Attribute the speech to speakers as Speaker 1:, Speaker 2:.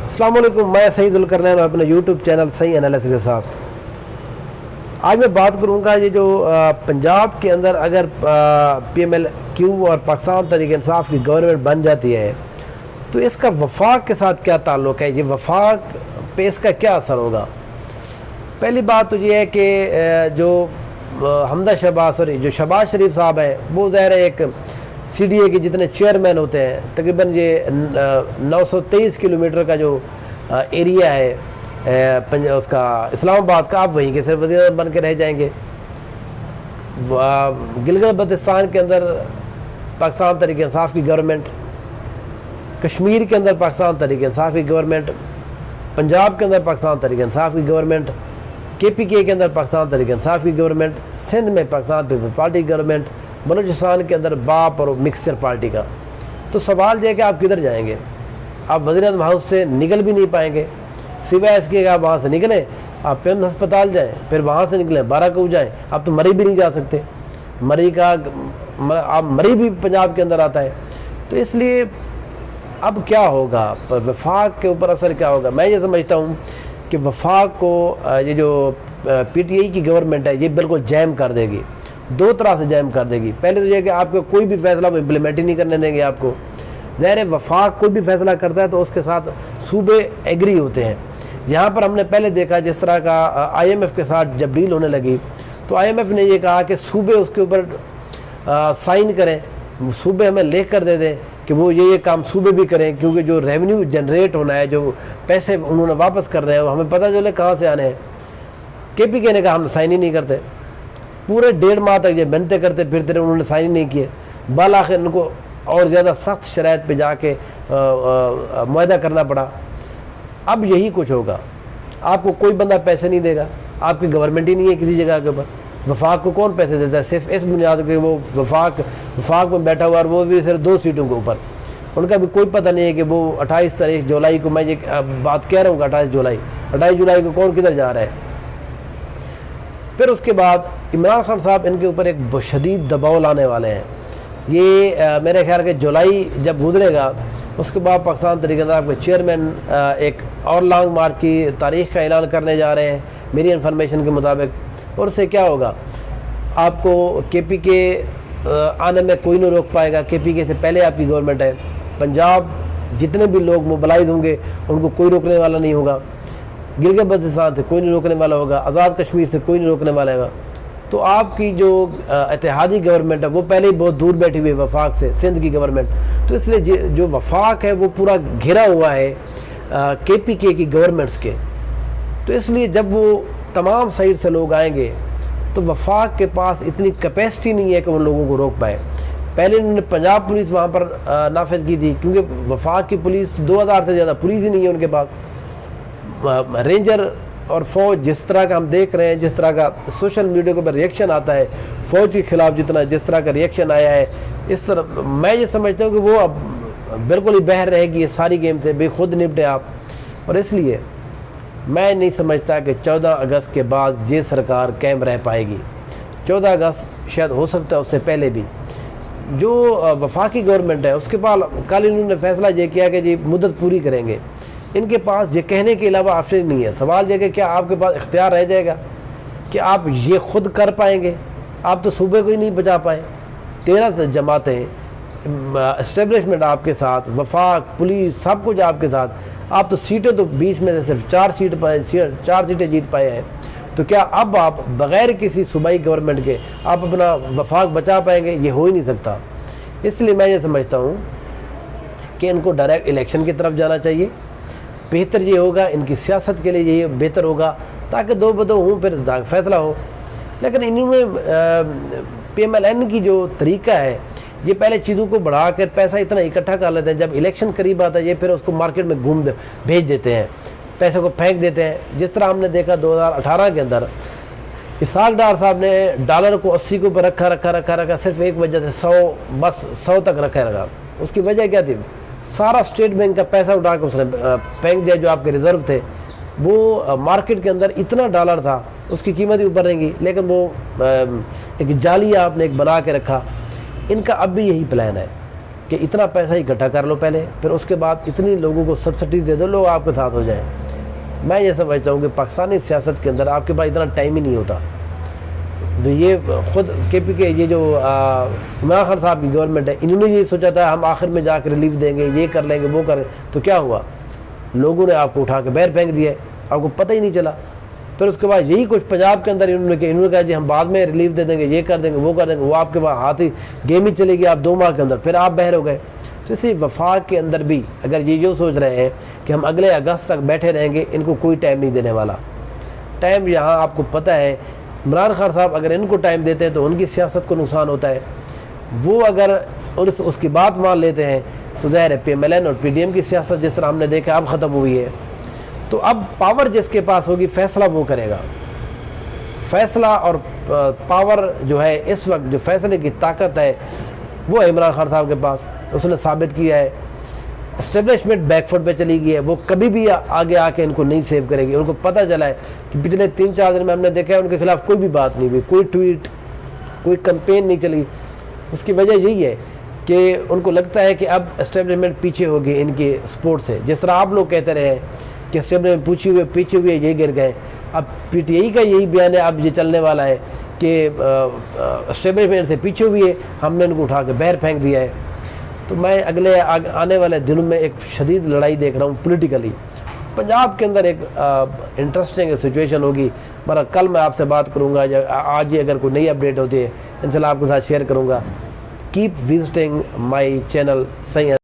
Speaker 1: अस्सलाम वालेकुम, मैं सही जुल्करनैन और अपने यूट्यूब चैनल सही एनालिसिस के साथ आज मैं बात करूंगा। ये जो पंजाब के अंदर अगर PMLQ और पाकिस्तान तहरीक-ए-इंसाफ की गवर्नमेंट बन जाती है तो इसका वफाक के साथ क्या ताल्लुक़ है, ये वफाक पे इसका क्या असर होगा। पहली बात तो ये है कि जो हमदा शहबाज सॉरी जो शहबाज शरीफ साहब हैं वो ज़ाहिर है एक CDA के जितने चेयरमैन होते हैं, तकरीबन ये 923 किलोमीटर का जो एरिया है उसका इस्लामाबाद का, आप वहीं के सिर्फ वज़ीर बन के रह जाएंगे। गिलगित बल्तिस्तान के अंदर पाकिस्तान तहरीक-ए-इंसाफ की गवर्नमेंट, कश्मीर के अंदर पाकिस्तान तहरीक-ए-इंसाफ की गवर्नमेंट, पंजाब के अंदर पाकिस्तान तहरीक-ए-इंसाफ की गवर्नमेंट, KPK के अंदर पाकिस्तान तहरीक-ए-इंसाफ की गवर्नमेंट, सिंध में पाकिस्तान पीपल्स पार्टी की गवर्नमेंट, बलूचिस्तान के अंदर बाप और मिक्सचर पार्टी का। तो सवाल यह है कि आप किधर जाएंगे। आप वज़ीर-ए-आज़म हाउस से निकल भी नहीं पाएंगे, सिवाय इसके कि आप वहाँ से निकलें, आप पेम अस्पताल जाएँ, फिर वहाँ से निकलें बाराकूह जाएँ। आप तो मरी भी नहीं जा सकते, आप मरी भी पंजाब के अंदर आता है। तो इसलिए अब क्या होगा, पर वफाक के ऊपर असर क्या होगा। मैं ये समझता हूँ कि वफाक को ये जो PTI की गवर्नमेंट है ये बिल्कुल जैम कर देगी, दो तरह से जैम कर देगी। पहले तो ये कि आपको कोई भी फैसला वो इम्प्लीमेंट ही नहीं करने देंगे आपको। ज़ाहिर है वफाक कोई भी फैसला करता है तो उसके साथ सूबे एग्री होते हैं। यहाँ पर हमने पहले देखा जिस तरह का IMF के साथ जब डील होने लगी तो IMF ने ये कहा कि सूबे उसके ऊपर साइन करें, सूबे हमें लिख कर दे दें कि वो ये काम सूबे भी करें, क्योंकि जो रेवेन्यू जनरेट होना है, जो पैसे उन्होंने वापस कर रहे हैं वो हमें पता चले कहाँ से आने हैं। KPK ने कहा हम साइन ही नहीं करते। पूरे 1.5 माह तक ये मेहनतें करते फिरते रहे, उन्होंने साइन ही नहीं किए। बाल आखिर उनको और ज़्यादा सख्त शराइत पे जाके मुआहदा करना पड़ा। अब यही कुछ होगा, आपको कोई बंदा पैसे नहीं देगा, आपकी गवर्नमेंट ही नहीं है किसी जगह के ऊपर। वफाक को कौन पैसे देता है, सिर्फ इस बुनियाद पर वो वफाक में बैठा हुआ और वो भी सिर्फ 2 सीटों के ऊपर। उनका भी कोई पता नहीं है कि वो 28 तारीख जुलाई को, मैं ये बात कह रहा हूँ 28 जुलाई को कौन किधर जा रहा है। फिर उसके बाद इमरान खान साहब इनके ऊपर एक शदीद दबाव लाने वाले हैं। ये मेरे ख्याल के जुलाई जब गुजरेगा उसके बाद पाकिस्तान तहरीक-ए-इंसाफ के चेयरमैन एक और लॉन्ग मार्च की तारीख का ऐलान करने जा रहे हैं मेरी इन्फॉर्मेशन के मुताबिक। और उससे क्या होगा, आपको KPK आने में कोई नहीं रोक पाएगा। KPK से पहले आपकी गवर्नमेंट है। पंजाब जितने भी लोग मोबिलाइज होंगे उनको कोई रोकने वाला नहीं होगा। गिलगित बल्तिस्तान से कोई नहीं रोकने वाला होगा, आज़ाद कश्मीर से कोई नहीं रोकने वाला होगा। तो आपकी जो इत्तेहादी गवर्नमेंट है वो पहले ही बहुत दूर बैठी हुई है वफाक से, सिंध की गवर्नमेंट। तो इसलिए जो वफाक है वो पूरा घिरा हुआ है KPK की गवर्नमेंट्स के। तो इसलिए जब वो तमाम साइड से लोग आएंगे तो वफाक के पास इतनी कैपेसिटी नहीं है कि उन लोगों को रोक पाए। पहले उन्होंने पंजाब पुलिस वहाँ पर नाफिज की थी, क्योंकि वफाक की पुलिस 2000 से ज़्यादा पुलिस ही नहीं है उनके पास। रेंजर और फ़ौज जिस तरह का हम देख रहे हैं, जिस तरह का सोशल मीडिया के ऊपर रिएक्शन आता है फ़ौज के ख़िलाफ़, जिस तरह का रिएक्शन आया है, इस तरह मैं ये समझता हूँ कि वो अब बिल्कुल ही बहर रहेगी ये सारी गेम से, बेखुद निपटे आप। और इसलिए मैं नहीं समझता कि 14 अगस्त के बाद ये सरकार कायम रह पाएगी। 14 अगस्त शायद हो सकता है उससे पहले भी। जो वफाकी गवर्नमेंट है उसके पास कल इन्होंने फैसला ये किया कि जी मुद्दत पूरी करेंगे। इनके पास ये कहने के अलावा ऑप्शन नहीं है। सवाल ये कि क्या आपके पास इख्तियार रह जाएगा कि आप ये खुद कर पाएंगे। आप तो सूबे को ही नहीं बचा पाए, 13 जमातें, इस्टेब्लिशमेंट आपके साथ, वफाक, पुलिस, सब कुछ आपके साथ। आप तो सीटें तो 20 में से सिर्फ 4 सीटें जीत पाए हैं। तो क्या अब आप बग़ैर किसी सूबाई गवर्नमेंट के आप अपना वफाक बचा पाएंगे? ये हो ही नहीं सकता। इसलिए मैं ये समझता हूँ कि इनको डायरेक्ट इलेक्शन की तरफ जाना चाहिए। बेहतर ये होगा, इनकी सियासत के लिए ये बेहतर होगा, ताकि 2 बदो हूँ फिर फैसला हो। लेकिन इन्होंने PMLN की जो तरीका है, ये पहले चीज़ों को बढ़ा कर पैसा इतना इकट्ठा कर लेते हैं, जब इलेक्शन करीब आता है ये फिर उसको मार्केट में भेज देते हैं, पैसे को फेंक देते हैं। जिस तरह हमने देखा 2018 के अंदर इसहाक डार साहब ने डॉलर को 80 के ऊपर रखा सिर्फ एक वजह से 100 तक रखा। उसकी वजह क्या थी? सारा स्टेट बैंक का पैसा उठा कर उसने फेंक दिया। जो आपके रिजर्व थे वो मार्केट के अंदर इतना डॉलर था, उसकी कीमत ही ऊपर रहेंगी, लेकिन वो एक जाली आपने एक बना के रखा। इनका अब भी यही प्लान है कि इतना पैसा इकट्ठा कर लो पहले, फिर उसके बाद इतनी लोगों को सब्सिडी दे दो, लोग आपके साथ हो जाए। मैं ये समझता हूँ कि पाकिस्तानी सियासत के अंदर आपके पास इतना टाइम ही नहीं होता। तो ये खुद KPK ये जो इमरान खान साहब की गवर्नमेंट है, इन्होंने ये सोचा था हम आखिर में जाकर रिलीफ देंगे, ये कर लेंगे, वो करें, तो क्या हुआ, लोगों ने आपको उठा के बाहर फेंक दिया, आपको पता ही नहीं चला। फिर उसके बाद यही कुछ पंजाब के अंदर इन्होंने कहा जी हम बाद में रिलीफ दे देंगे, ये कर देंगे, वो कर देंगे, वो आपके पास हाथ ही गेम ही चलेगी, आप 2 माह के अंदर फिर आप बाहर हो गए। तो इसी वफाक के अंदर भी अगर ये जो सोच रहे हैं कि हम अगले अगस्त तक बैठे रहेंगे, इनको कोई टाइम नहीं देने वाला। टाइम यहाँ आपको पता है, इमरान खान साहब अगर इनको टाइम देते हैं तो उनकी सियासत को नुकसान होता है। वो अगर उसकी बात मान लेते हैं तो ज़ाहिर है PMLN और PDM की सियासत जिस तरह हमने देखा अब ख़त्म हुई है। तो अब पावर जिसके पास होगी, फैसला वो करेगा। फैसला और पावर जो है इस वक्त, जो फैसले की ताकत है वो है इमरान खान साहब के पास। उसने साबित किया है, एस्टेब्लिशमेंट बैकफुट पे चली गई है, वो कभी भी आगे आके इनको नहीं सेव करेगी। उनको पता चला है कि पिछले 3-4 दिन में हमने देखा है उनके खिलाफ कोई भी बात नहीं हुई, कोई ट्वीट, कोई कैंपेन नहीं चली। उसकी वजह यही है कि उनको लगता है कि अब एस्टेब्लिशमेंट पीछे होगी इनके सपोर्ट से। जिस तरह आप लोग कहते रहे कि एस्टेब्लिशमेंट पीछे हुए ये गिर गए, अब PTI का यही बयान है, अब ये चलने वाला है कि एस्टेब्लिशमेंट से पीछे हुई है, हमने उनको उठा के बाहर फेंक दिया है। तो मैं अगले आने वाले दिनों में एक शदीद लड़ाई देख रहा हूँ पॉलिटिकली। पंजाब के अंदर एक इंटरेस्टिंग सिचुएशन होगी। मगर कल मैं आपसे बात करूँगा, या आज ही अगर कोई नई अपडेट होती है इंशाल्लाह आपके साथ शेयर करूँगा। कीप विजिटिंग माई चैनल सही।